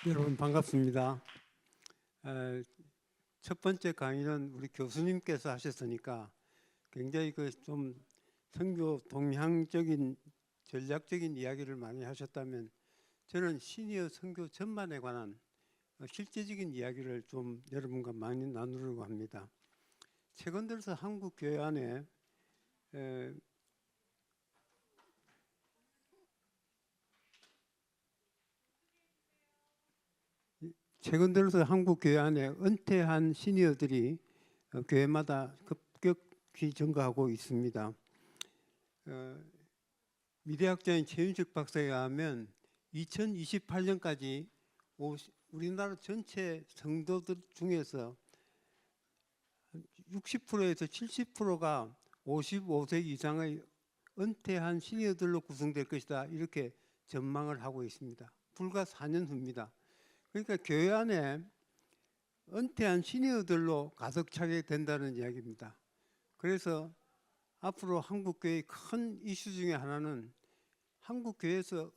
여러분 반갑습니다. 첫 번째 강의는 우리 교수님께서 하셨으니까 굉장히 좀 선교 동향적인 전략적인 이야기를 많이 하셨다면, 저는 시니어 선교 전반에 관한 실제적인 이야기를 좀 여러분과 많이 나누려고 합니다. 최근 들어서 한국 교회 안에 은퇴한 시니어들이 교회마다 급격히 증가하고 있습니다. 미래학자인 최윤식 박사에 의하면 2028년까지 우리나라 전체 성도들 중에서 60%에서 70%가 55세 이상의 은퇴한 시니어들로 구성될 것이다, 이렇게 전망을 하고 있습니다. 불과 4년 후입니다. 그러니까 교회 안에 은퇴한 시니어들로 가득 차게 된다는 이야기입니다. 그래서 앞으로 한국교회의 큰 이슈 중에 하나는 한국교회에서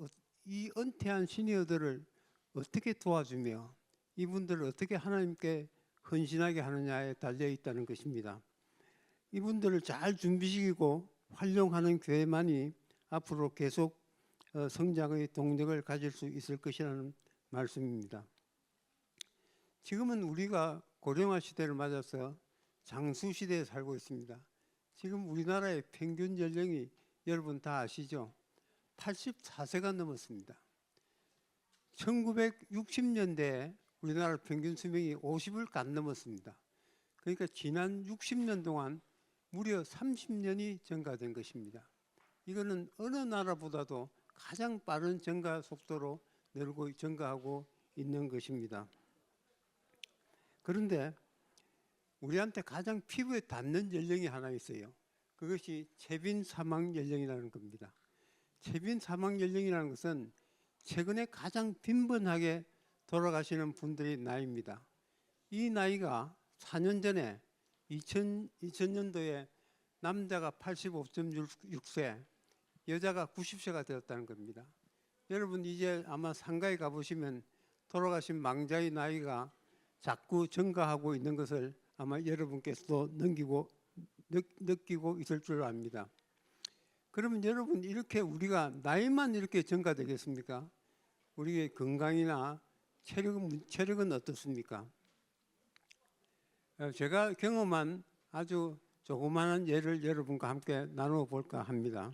이 은퇴한 시니어들을 어떻게 도와주며 이분들을 어떻게 하나님께 헌신하게 하느냐에 달려 있다는 것입니다. 이분들을 잘 준비시키고 활용하는 교회만이 앞으로 계속 성장의 동력을 가질 수 있을 것이라는 말씀입니다. 지금은 우리가 고령화 시대를 맞아서 장수 시대에 살고 있습니다. 지금 우리나라의 평균 연령이 여러분 다 아시죠? 84세가 넘었습니다. 1960년대에 우리나라 평균 수명이 50을 안 넘었습니다. 그러니까 지난 60년 동안 무려 30년이 증가된 것입니다. 이거는 어느 나라보다도 가장 빠른 증가 속도로 늘고 증가하고 있는 것입니다. 그런데 우리한테 가장 피부에 닿는 연령이 하나 있어요. 그것이 채빈 사망 연령이라는 겁니다. 채빈 사망 연령이라는 것은 최근에 가장 빈번하게 돌아가시는 분들의 나이입니다. 이 나이가 4년 전에 2000년도에 남자가 85.6세, 여자가 90세가 되었다는 겁니다. 여러분 이제 아마 상가에 가보시면 돌아가신 망자의 나이가 자꾸 증가하고 있는 것을 아마 여러분께서도 느끼고 있을 줄 압니다. 그러면 여러분, 이렇게 우리가 나이만 이렇게 증가되겠습니까? 우리의 건강이나 체력은 어떻습니까? 제가 경험한 아주 조그마한 예를 여러분과 함께 나누어 볼까 합니다.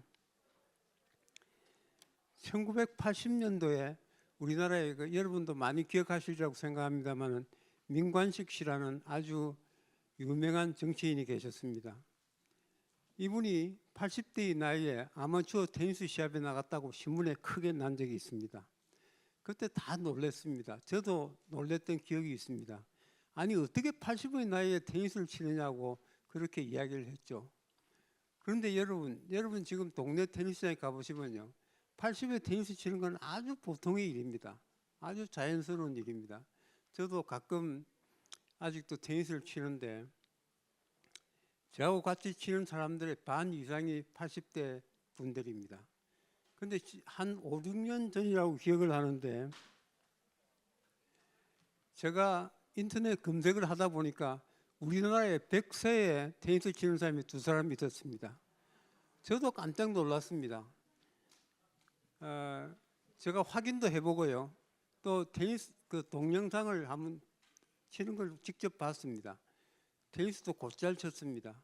1980년도에 우리나라에 여러분도 많이 기억하시리라고 생각합니다만 민관식 씨라는 아주 유명한 정치인이 계셨습니다. 이분이 80대의 나이에 아마추어 테니스 시합에 나갔다고 신문에 크게 난 적이 있습니다. 그때 다 놀랐습니다. 저도 놀랐던 기억이 있습니다. 아니 어떻게 80의 나이에 테니스를 치느냐고 그렇게 이야기를 했죠. 그런데 여러분 지금 동네 테니스장에 가보시면요, 80에 테니스 치는 건 아주 보통의 일입니다. 아주 자연스러운 일입니다. 저도 가끔 아직도 테니스를 치는데 저하고 같이 치는 사람들의 반 이상이 80대 분들입니다. 근데 한 5, 6년 전이라고 기억을 하는데 제가 인터넷 검색을 하다 보니까 우리나라에 100세에 테니스 치는 사람이 2사람이 있었습니다. 저도 깜짝 놀랐습니다. 제가 확인도 해보고요. 또 테니스 동영상을 한번 치는 걸 직접 봤습니다. 테니스도 곧잘 쳤습니다.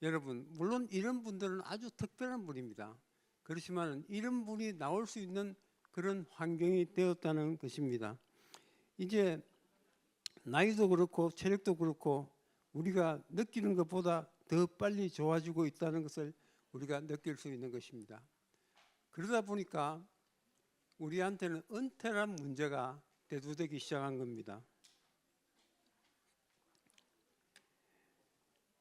여러분, 물론 이런 분들은 아주 특별한 분입니다. 그렇지만 이런 분이 나올 수 있는 그런 환경이 되었다는 것입니다. 이제 나이도 그렇고 체력도 그렇고 우리가 느끼는 것보다 더 빨리 좋아지고 있다는 것을 우리가 느낄 수 있는 것입니다. 그러다 보니까 우리한테는 은퇴란 문제가 대두되기 시작한 겁니다.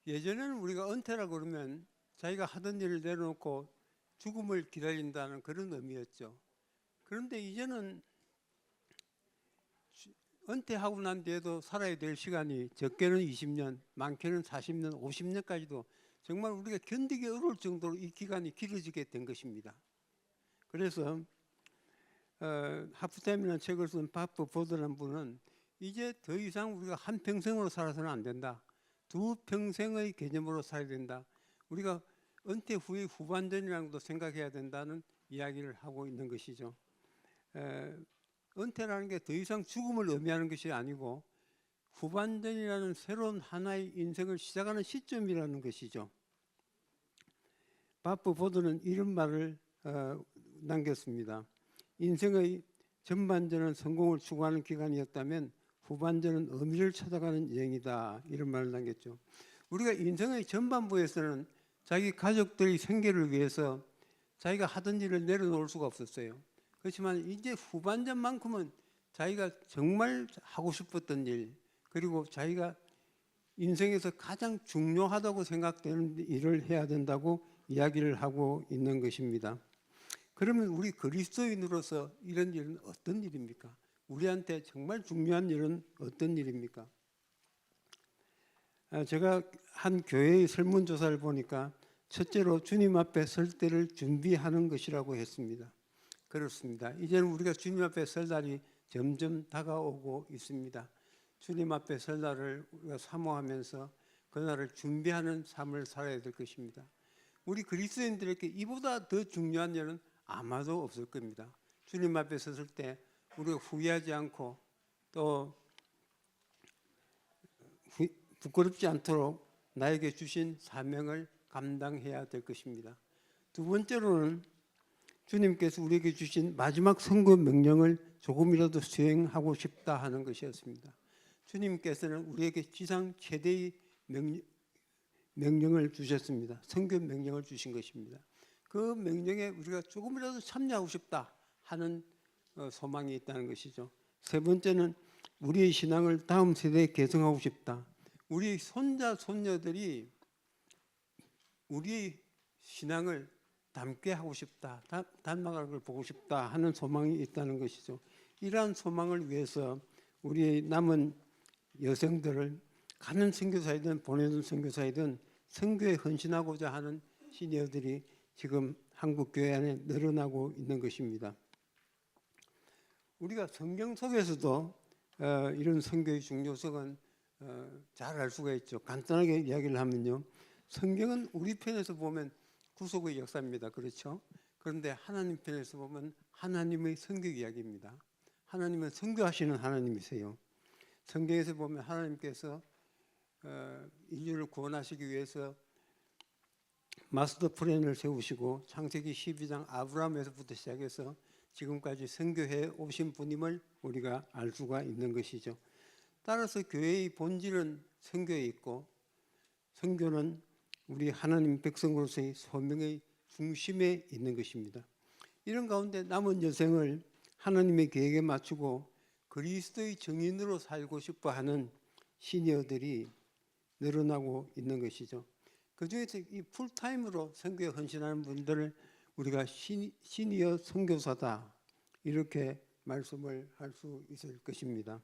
예전에는 우리가 은퇴라 그러면 자기가 하던 일을 내려놓고 죽음을 기다린다는 그런 의미였죠. 그런데 이제는 은퇴하고 난 뒤에도 살아야 될 시간이 적게는 20년, 많게는 40년, 50년까지도 정말 우리가 견디기 어려울 정도로 이 기간이 길어지게 된 것입니다. 그래서 하프타임이라는 책을 쓴 바프 보드라는 분은 이제 더 이상 우리가 한 평생으로 살아서는 안 된다. 두 평생의 개념으로 살아야 된다. 우리가 은퇴 후의 후반전이라는 것도 생각해야 된다는 이야기를 하고 있는 것이죠. 은퇴라는 게 더 이상 죽음을 의미하는 것이 아니고 후반전이라는 새로운 하나의 인생을 시작하는 시점이라는 것이죠. 바프 보드는 이런 말을 남겼습니다. 인생의 전반전은 성공을 추구하는 기간이었다면 후반전은 의미를 찾아가는 여행이다. 이런 말을 남겼죠. 우리가 인생의 전반부에서는 자기 가족들의 생계를 위해서 자기가 하던 일을 내려놓을 수가 없었어요. 그렇지만 이제 후반전만큼은 자기가 정말 하고 싶었던 일, 그리고 자기가 인생에서 가장 중요하다고 생각되는 일을 해야 된다고 이야기를 하고 있는 것입니다. 그러면 우리 그리스도인으로서 이런 일은 어떤 일입니까? 우리한테 정말 중요한 일은 어떤 일입니까? 제가 한 교회의 설문조사를 보니까 첫째로 주님 앞에 설 때를 준비하는 것이라고 했습니다. 그렇습니다. 이제는 우리가 주님 앞에 설 날이 점점 다가오고 있습니다. 주님 앞에 설 날을 우리가 사모하면서 그날을 준비하는 삶을 살아야 될 것입니다. 우리 그리스도인들에게 이보다 더 중요한 일은 아마도 없을 겁니다. 주님 앞에 섰을 때 우리가 후회하지 않고 또 부끄럽지 않도록 나에게 주신 사명을 감당해야 될 것입니다. 두 번째로는 주님께서 우리에게 주신 마지막 선거 명령을 조금이라도 수행하고 싶다 하는 것이었습니다. 주님께서는 우리에게 지상 최대의 명령을 주셨습니다. 선교 명령을 주신 것입니다. 그 명령에 우리가 조금이라도 참여하고 싶다 하는 소망이 있다는 것이죠. 세 번째는 우리의 신앙을 다음 세대에 계승하고 싶다. 우리 손자 손녀들이 우리의 신앙을 닮게 하고 싶다, 닮아가는 걸 보고 싶다 하는 소망이 있다는 것이죠. 이러한 소망을 위해서 우리의 남은 여성들을 가는 선교사이든 보내는 선교사이든 선교에 헌신하고자 하는 시니어들이 지금 한국 교회 안에 늘어나고 있는 것입니다. 우리가 성경 속에서도 이런 선교의 중요성은 잘 알 수가 있죠. 간단하게 이야기를 하면요, 성경은 우리 편에서 보면 구속의 역사입니다. 그렇죠? 그런데 하나님 편에서 보면 하나님의 선교 이야기입니다. 하나님은 선교하시는 하나님이세요. 성경에서 보면 하나님께서 인류를 구원하시기 위해서 마스터 플랜을 세우시고 창세기 12장 아브라함에서부터 시작해서 지금까지 선교해 오신 분임을 우리가 알 수가 있는 것이죠. 따라서 교회의 본질은 선교에 있고 선교는 우리 하나님 백성으로서의 소명의 중심에 있는 것입니다. 이런 가운데 남은 여생을 하나님의 계획에 맞추고 그리스도의 증인으로 살고 싶어 하는 시니어들이 늘어나고 있는 것이죠. 그 중에서 이 풀타임으로 선교에 헌신하는 분들을 우리가 시니어 선교사다 이렇게 말씀을 할 수 있을 것입니다.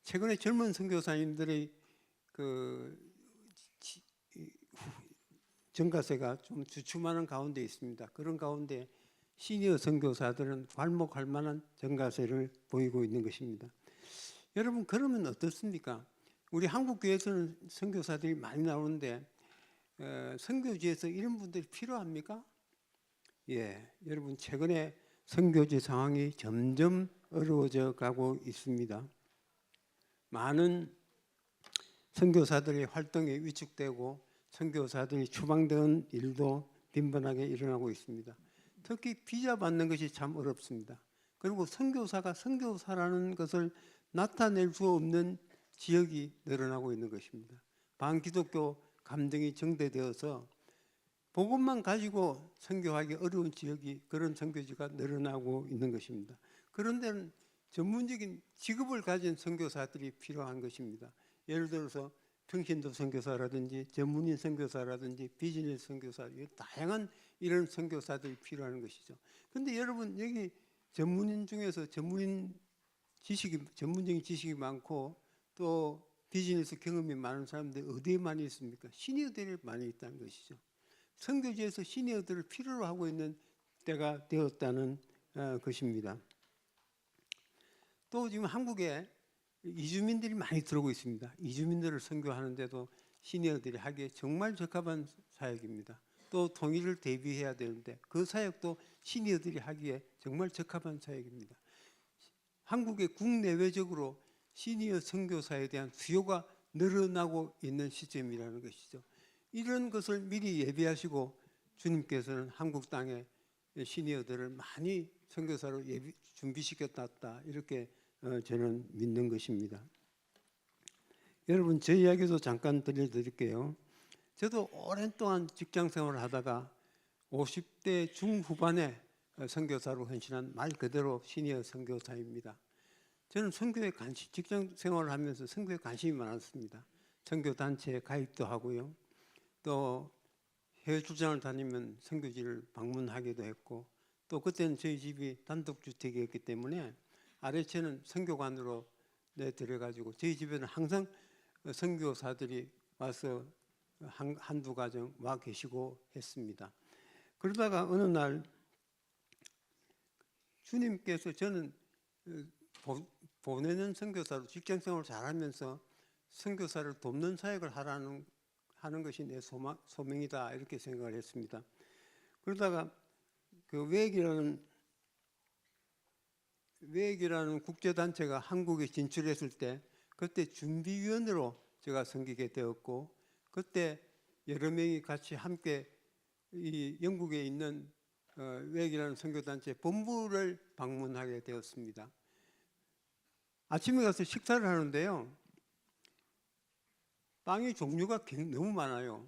최근에 젊은 선교사님들의 전가세가 좀 주춤하는 가운데 있습니다. 그런 가운데 시니어 선교사들은 괄목할 만한 전가세를 보이고 있는 것입니다. 여러분, 그러면 어떻습니까? 우리 한국 교회에서는 선교사들이 많이 나오는데 선교지에서 이런 분들이 필요합니까? 예, 여러분, 최근에 선교지 상황이 점점 어려워져 가고 있습니다. 많은 선교사들의 활동이 위축되고 선교사들이 추방되는 일도 빈번하게 일어나고 있습니다. 특히 비자 받는 것이 참 어렵습니다. 그리고 선교사가 선교사라는 것을 나타낼 수 없는 지역이 늘어나고 있는 것입니다. 반기독교 감정이 정대되어서 복음만 가지고 선교하기 어려운 지역이, 그런 선교지가 늘어나고 있는 것입니다. 그런 데는 전문적인 직업을 가진 선교사들이 필요한 것입니다. 예를 들어서 평신도 선교사라든지 전문인 선교사라든지 비즈니스 선교사, 다양한 이런 선교사들이 필요한 것이죠. 그런데 여러분, 여기 전문인 중에서 전문적인 지식이 많고 또 비즈니스 경험이 많은 사람들이 어디에 많이 있습니까? 시니어들이 많이 있다는 것이죠. 선교지에서 시니어들을 필요로 하고 있는 때가 되었다는 것입니다. 또 지금 한국에 이주민들이 많이 들어오고 있습니다. 이주민들을 선교하는데도 시니어들이 하기에 정말 적합한 사역입니다. 또 통일을 대비해야 되는데 그 사역도 시니어들이 하기에 정말 적합한 사역입니다. 한국의 국내외적으로 시니어 선교사에 대한 수요가 늘어나고 있는 시점이라는 것이죠. 이런 것을 미리 예비하시고 주님께서는 한국 땅에 시니어들을 많이 선교사로 준비시켰다 이렇게 저는 믿는 것입니다. 여러분 제 이야기도 잠깐 들려드릴게요. 저도 오랜 동안 직장 생활을 하다가 50대 중후반에 선교사로 헌신한 말 그대로 시니어 선교사입니다. 저는 선교에 직장 생활을 하면서 선교에 관심이 많았습니다. 선교 단체에 가입도 하고요. 또 해외 출장을 다니면 선교지를 방문하기도 했고, 또 그때는 저희 집이 단독주택이었기 때문에 아래채는 선교관으로 내드려가지고 저희 집에는 항상 선교사들이 와서 한두 가정 와 계시고 했습니다. 그러다가 어느 날 주님께서 저는 보내는 선교사로 직장생활을 잘하면서 선교사를 돕는 사역을 하는 것이 내 소명이다 이렇게 생각을 했습니다. 그러다가 그 웨익이라는 국제단체가 한국에 진출했을 때 그때 준비위원으로 제가 섬기게 되었고, 그때 여러 명이 같이 함께 이 영국에 있는 웨익이라는 선교단체 본부를 방문하게 되었습니다. 아침에 가서 식사를 하는데요, 빵의 종류가 너무 많아요.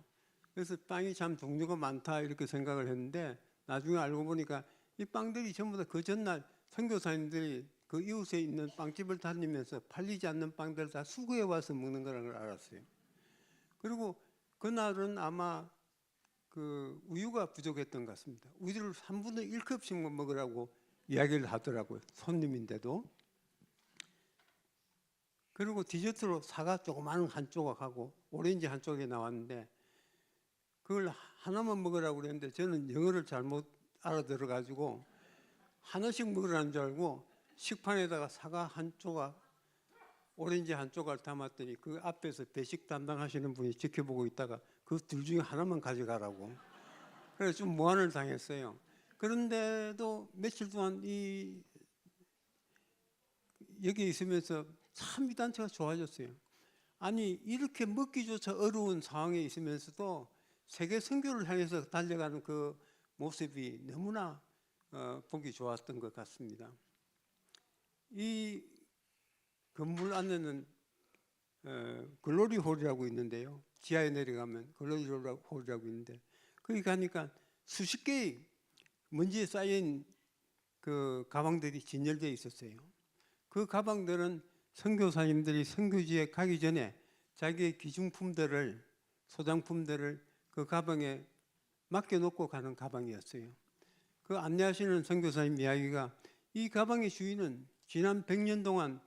그래서 빵이 참 종류가 많다 이렇게 생각을 했는데 나중에 알고 보니까 이 빵들이 전부 다 그 전날 선교사님들이 그 이웃에 있는 빵집을 다니면서 팔리지 않는 빵들을 다 수거해 와서 먹는 거라는 걸 알았어요. 그리고 그날은 아마 그 우유가 부족했던 것 같습니다. 우유를 3분의 1컵씩만 먹으라고 이야기를 하더라고요. 손님인데도. 그리고 디저트로 사과 조그마한 한 조각하고 오렌지 한 쪽이 나왔는데 그걸 하나만 먹으라고 그랬는데 저는 영어를 잘못 알아들어가지고 하나씩 먹으라는 줄 알고 식판에다가 사과 한 조각, 오렌지 한 조각 담았더니 그 앞에서 배식 담당하시는 분이 지켜보고 있다가 그 둘 중에 하나만 가져가라고. 그래서 좀 무안을 당했어요. 그런데도 며칠 동안 여기 있으면서 참 이 단체가 좋아졌어요. 아니 이렇게 먹기조차 어려운 상황에 있으면서도 세계 선교를 향해서 달려가는 그 모습이 너무나 보기 좋았던 것 같습니다. 이 건물 안에는 글로리 홀이라고 있는데요. 지하에 내려가면 글로리 홀이라고 있는데 거기 가니까 수십 개의 먼지에 쌓인 그 가방들이 진열되어 있었어요. 그 가방들은 선교사님들이 선교지에 가기 전에 자기의 기중품들을, 소장품들을 그 가방에 맡겨놓고 가는 가방이었어요. 그 안내하시는 선교사님 이야기가 이 가방의 주인은 지난 100년 동안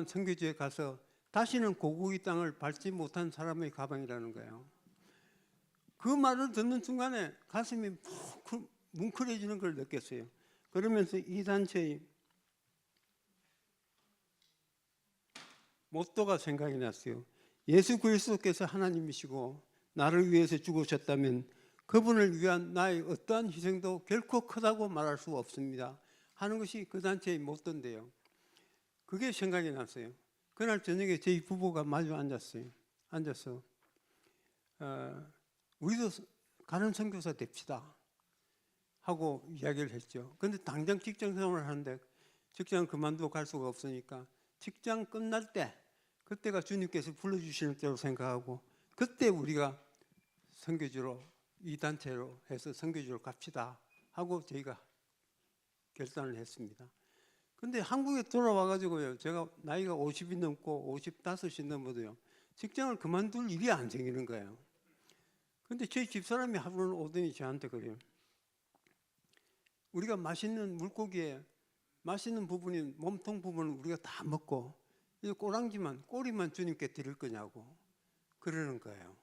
선교지에 가서 다시는 고국의 땅을 밟지 못한 사람의 가방이라는 거예요. 그 말을 듣는 순간에 가슴이 뭉클해지는 걸 느꼈어요. 그러면서 이 단체의 모토가 생각이 났어요. 예수 그리스도께서 하나님이시고 나를 위해서 죽으셨다면 그분을 위한 나의 어떠한 희생도 결코 크다고 말할 수 없습니다 하는 것이 그 단체의 모토인데요. 그게 생각이 났어요. 그날 저녁에 저희 부부가 마주 앉아서 우리도 가는 선교사 됩시다 하고 이야기를 했죠. 그런데 당장 직장 생활을 하는데 직장 그만두고 갈 수가 없으니까 직장 끝날 때 그때가 주님께서 불러주시는 때로 생각하고 그때 우리가 선교지로 이 단체로 해서 선교지로 갑시다 하고 저희가 결단을 했습니다. 근데 한국에 돌아와가지고요, 제가 나이가 50이 넘고 55이 넘어도요 직장을 그만둘 일이 안 생기는 거예요. 근데 저희 집사람이 하루는 오더니 저한테 그래요. 우리가 맛있는 물고기에 맛있는 부분인 몸통 부분은 우리가 다 먹고 이제 꼬리만 주님께 드릴 거냐고 그러는 거예요.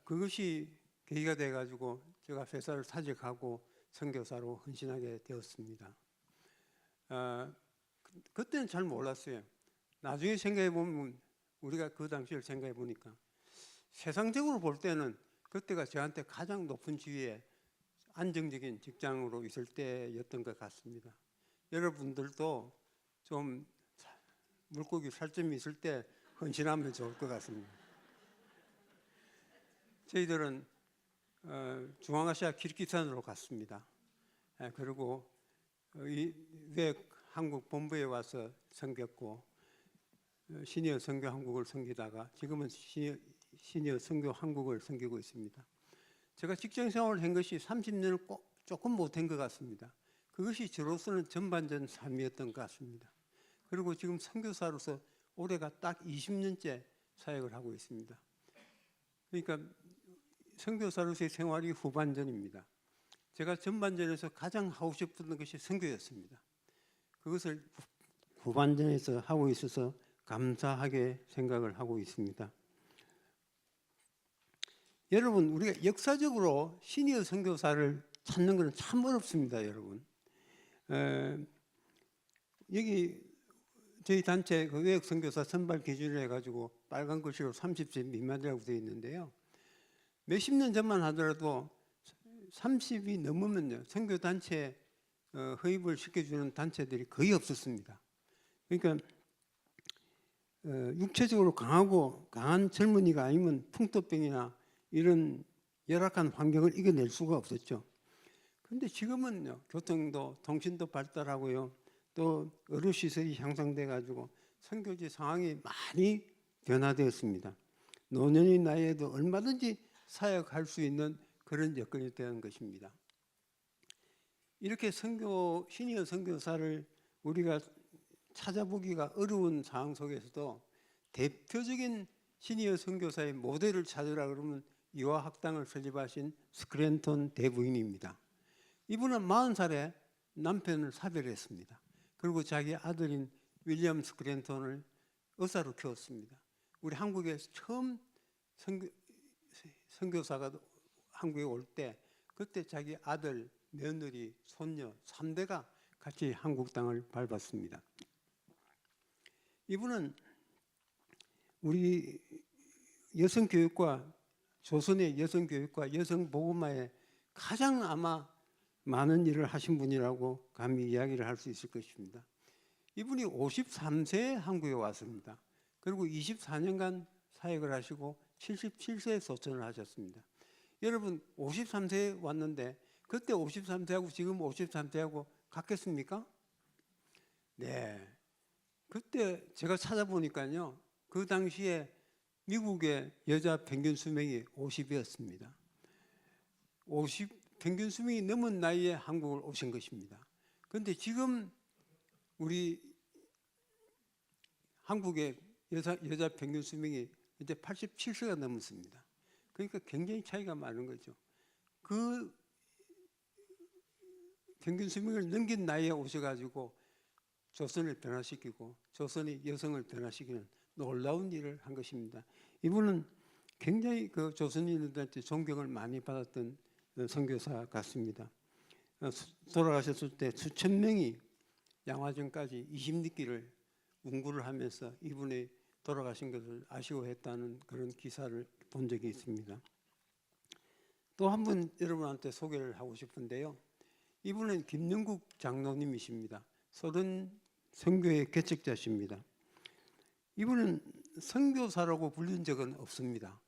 그것이 계기가 돼가지고 제가 회사를 사직하고 선교사로 헌신하게 되었습니다. 그때는 잘 몰랐어요. 나중에 생각해 보면 우리가 그 당시를 생각해 보니까 세상적으로 볼 때는 그때가 저한테 가장 높은 지위에 안정적인 직장으로 있을 때였던 것 같습니다. 여러분들도 좀 물고기 살점이 있을 때 헌신하면 좋을 것 같습니다. 저희들은 중앙아시아 키르기스탄으로 갔습니다. 그리고 외국 한국 본부에 와서 섬겼고 시니어 선교 한국을 섬기다가 지금은 시니어 선교 한국을 섬기고 있습니다. 제가 직장 생활을 한 것이 30년을 조금 못한 것 같습니다. 그것이 저로서는 전반전 삶이었던 것 같습니다. 그리고 지금 선교사로서 올해가 딱 20년째 사역을 하고 있습니다. 그러니까 선교사로서의 생활이 후반전입니다. 제가 전반전에서 가장 하고 싶었던 것이 선교였습니다. 그것을 후반전에서 하고 있어서 감사하게 생각을 하고 있습니다. 여러분, 우리가 역사적으로 시니어 선교사를 찾는 것은 참 어렵습니다, 여러분. 여기 저희 단체 그 외국 선교사 선발 기준을 해가지고 빨간 글씨로 30세 미만이라고 되어 있는데요. 몇십 년 전만 하더라도 30이 넘으면요, 선교 단체 허입을 시켜주는 단체들이 거의 없었습니다. 그러니까 육체적으로 강한 젊은이가 아니면 풍토병이나 이런 열악한 환경을 이겨낼 수가 없었죠. 그런데 지금은요, 교통도 통신도 발달하고요, 또 의료시설이 향상돼 가지고 선교지 상황이 많이 변화되었습니다. 노년의 나이에도 얼마든지 사역할 수 있는 그런 여건이 되는 것입니다. 이렇게 시니어 선교사를 우리가 찾아보기가 어려운 상황 속에서도 대표적인 시니어 선교사의 모델을 찾으라 그러면 유아학당을 설립하신 스크랜턴 대부인입니다. 이분은 40살에 남편을 사별했습니다. 그리고 자기 아들인 윌리엄 스크랜턴을 의사로 키웠습니다. 우리 한국에서 처음 선교사가 한국에 올 때 그때 자기 아들, 며느리, 손녀 3대가 같이 한국 땅을 밟았습니다. 이분은 우리 여성교육과 조선의 여성교육과 여성복음화에 가장 아마 많은 일을 하신 분이라고 감히 이야기를 할 수 있을 것입니다. 이분이 53세에 한국에 왔습니다. 그리고 24년간 사역을 하시고 77세에 소천을 하셨습니다. 여러분 53세에 왔는데 그때 53세하고 지금 53세하고 같겠습니까? 네. 그때 제가 찾아보니까요, 그 당시에 미국의 여자 평균 수명이 50이었습니다. 50 평균 수명이 넘은 나이에 한국을 오신 것입니다. 그런데 지금 우리 한국의 여자 평균 수명이 이제 87세가 넘었습니다. 그러니까 굉장히 차이가 많은 거죠. 그 평균 수명을 넘긴 나이에 오셔가지고 조선을 변화시키고 조선의 여성을 변화시키는 놀라운 일을 한 것입니다. 이분은 굉장히 그 조선인들한테 존경을 많이 받았던 선교사 같습니다. 돌아가셨을 때 수천 명이 양화전까지 20리길을 운구를 하면서 이분이 돌아가신 것을 아쉬워했다는 그런 기사를 본 적이 있습니다. 또 한 분 여러분한테 소개를 하고 싶은데요. 이분은 김영국 장로님이십니다. 소련 선교의 개척자십니다. 이분은 선교사라고 불린 적은 없습니다.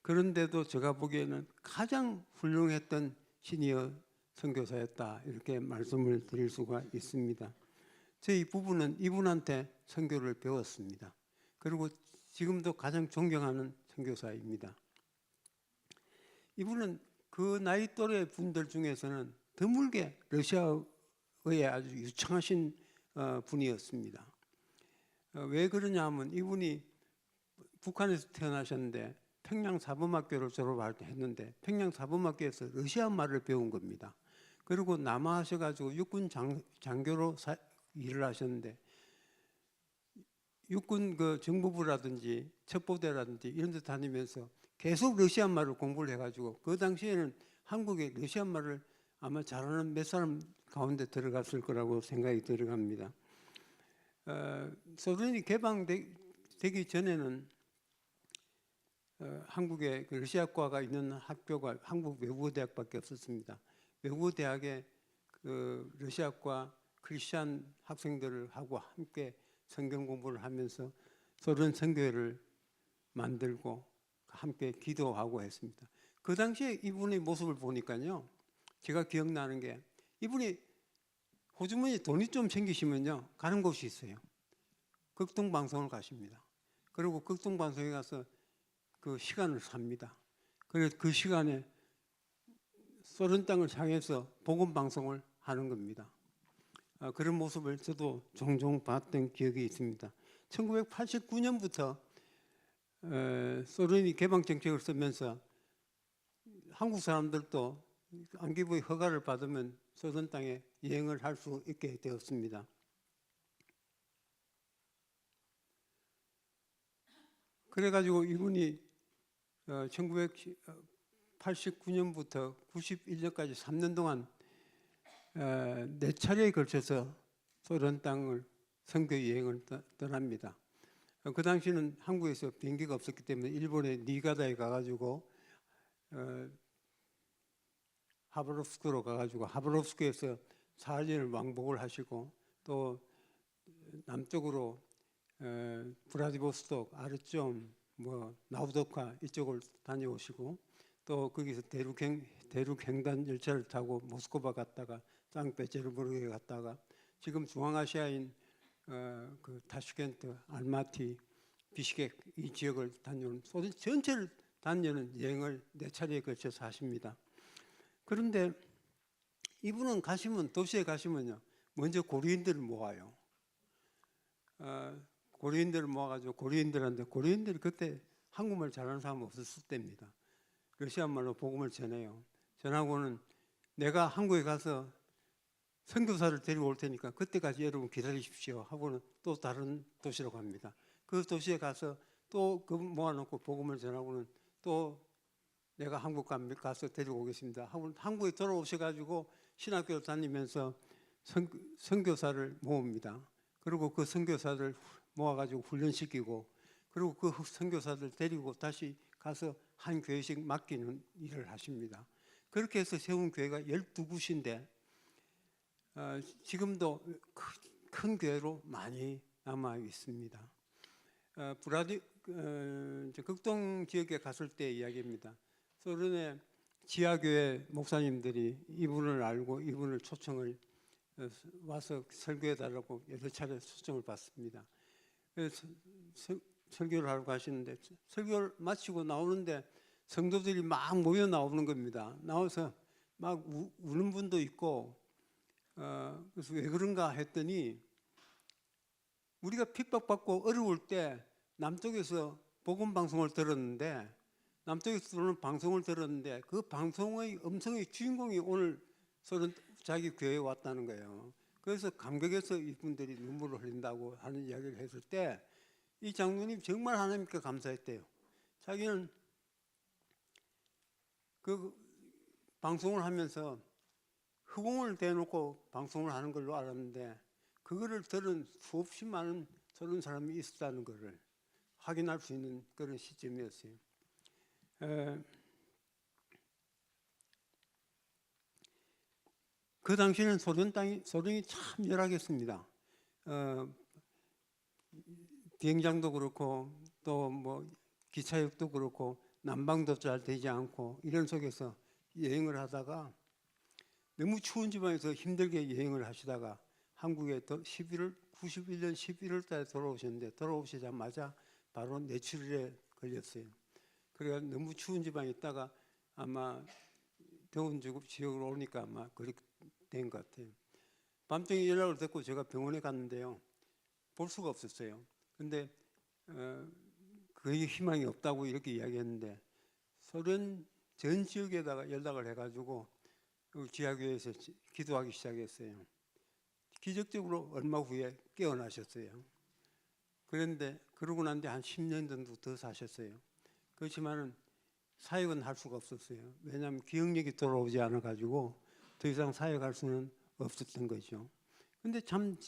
그런데도 제가 보기에는 가장 훌륭했던 시니어 선교사였다, 이렇게 말씀을 드릴 수가 있습니다. 저희 부부는 이분한테 선교를 배웠습니다. 그리고 지금도 가장 존경하는 선교사입니다. 이분은 그 나이 또래 분들 중에서는 드물게 러시아어에 아주 유창하신 분이었습니다. 왜 그러냐 하면 이분이 북한에서 태어나셨는데 평양사범학교를 졸업했는데 평양사범학교에서 러시아 말을 배운 겁니다. 그리고 남하하셔가지고 육군 장교로 일을 하셨는데 육군 그 정보부라든지 첩보대라든지 이런 데 다니면서 계속 러시아 말을 공부를 해가지고 그 당시에는 한국에 러시아 말을 아마 잘하는 몇 사람 가운데 들어갔을 거라고 생각이 들어갑니다. 소련이 개방되기 전에는 한국에 그 러시아과가 있는 학교가 한국 외국어대학밖에 없었습니다. 외국어대학에 그 러시아과 크리스찬 학생들을 하고 함께 성경 공부를 하면서 소련 선교회를 만들고 함께 기도하고 했습니다. 그 당시에 이분의 모습을 보니까요, 제가 기억나는 게 이분이 호주머니에 돈이 좀 생기시면요 가는 곳이 있어요. 극동방송을 가십니다. 그리고 극동방송에 가서 그 시간을 삽니다. 그래서 그 시간에 소련 땅을 향해서 복음 방송을 하는 겁니다. 그런 모습을 저도 종종 봤던 기억이 있습니다. 1989년부터 소련이 개방 정책을 쓰면서 한국 사람들도 안기부의 허가를 받으면 소련 땅에 여행을 할 수 있게 되었습니다. 그래가지고 이분이 1989년부터 91년까지 3년 동안 4차례에 걸쳐서 소련 땅을 선교 여행을 떠납니다. 그 당시는 한국에서 비행기가 없었기 때문에 일본의 니가다에 가가지고 하바롭스크로 가가지고 하바롭스크에서 4년을 왕복을 하시고 또 남쪽으로 브라디보스톡, 아르좀, 나우도카 이쪽을 다녀오시고 또 거기서 대륙 횡단 열차를 타고 모스크바 갔다가 상페테르부르크에 갔다가 지금 중앙아시아인 그 타슈켄트, 알마티, 비시객 이 지역을 다녀오는 소련 전체를 다녀오는 여행을 4차례에 걸쳐서 하십니다. 그런데 이분은 도시에 가시면요 먼저 고려인들을 모아요. 고려인들을 모아가지고 고려인들이 그때 한국말 잘하는 사람 없었을 때입니다. 러시아 말로 복음을 전해요. 전하고는 내가 한국에 가서 선교사를 데리고 올 테니까 그때까지 여러분 기다리십시오 하고는 또 다른 도시로 갑니다. 그 도시에 가서 또 그 모아놓고 복음을 전하고는 또 내가 한국 가서 데리고 오겠습니다 하고는 한국에 돌아오셔가지고 신학교를 다니면서 선교사를 모읍니다. 그리고 그 선교사들 모아가지고 훈련시키고 그리고 그 선교사들 데리고 다시 가서 한 교회씩 맡기는 일을 하십니다. 그렇게 해서 세운 교회가 12곳인데 지금도 큰 교회로 많이 남아 있습니다. 극동 지역에 갔을 때 이야기입니다. 소련의 지하교회 목사님들이 이분을 알고 이분을 초청을 와서 설교해달라고 여러 차례 초청을 받습니다. 그래서 설교를 하러 가시는데 설교를 마치고 나오는데 성도들이 막 모여 나오는 겁니다. 나와서 막 우는 분도 있고 그래서 왜 그런가 했더니 우리가 핍박받고 어려울 때 남쪽에서 복음방송을 들었는데 그 방송의 음성의 주인공이 오늘 소련 자기 교회에 왔다는 거예요. 그래서 감격해서 이분들이 눈물을 흘린다고 하는 이야기를 했을 때 이 장로님 정말 하나님께 감사했대요. 자기는 그 방송을 하면서 허공을 대놓고 방송을 하는 걸로 알았는데 그거를 들은 수없이 많은 소련 사람이 있었다는 것을 확인할 수 있는 그런 시점이었어요. 그 당시에는 소련이 참 열악했습니다. 비행장도 그렇고 또 기차역도 그렇고 난방도 잘 되지 않고 이런 속에서 여행을 하다가 너무 추운 지방에서 힘들게 여행을 하시다가 한국에 91년 11월 달에 돌아오셨는데 돌아오시자마자 바로 뇌출혈에 걸렸어요. 그래서 너무 추운 지방에 있다가 아마 더운 지역으로 오니까 아마 그렇게 된 것 같아요. 밤중에 연락을 듣고 제가 병원에 갔는데요. 볼 수가 없었어요. 근데 거의 희망이 없다고 이렇게 이야기했는데 소련 전 지역에다가 연락을 해가지고 지하교회에서 기도하기 시작했어요. 기적적으로 얼마 후에 깨어나셨어요. 그런데 그러고 난 뒤 한 10년 정도 더 사셨어요. 그렇지만은 사역은 할 수가 없었어요. 왜냐하면 기억력이 돌아오지 않아가지고 더 이상 사역할 수는 없었던 거죠. 근데 참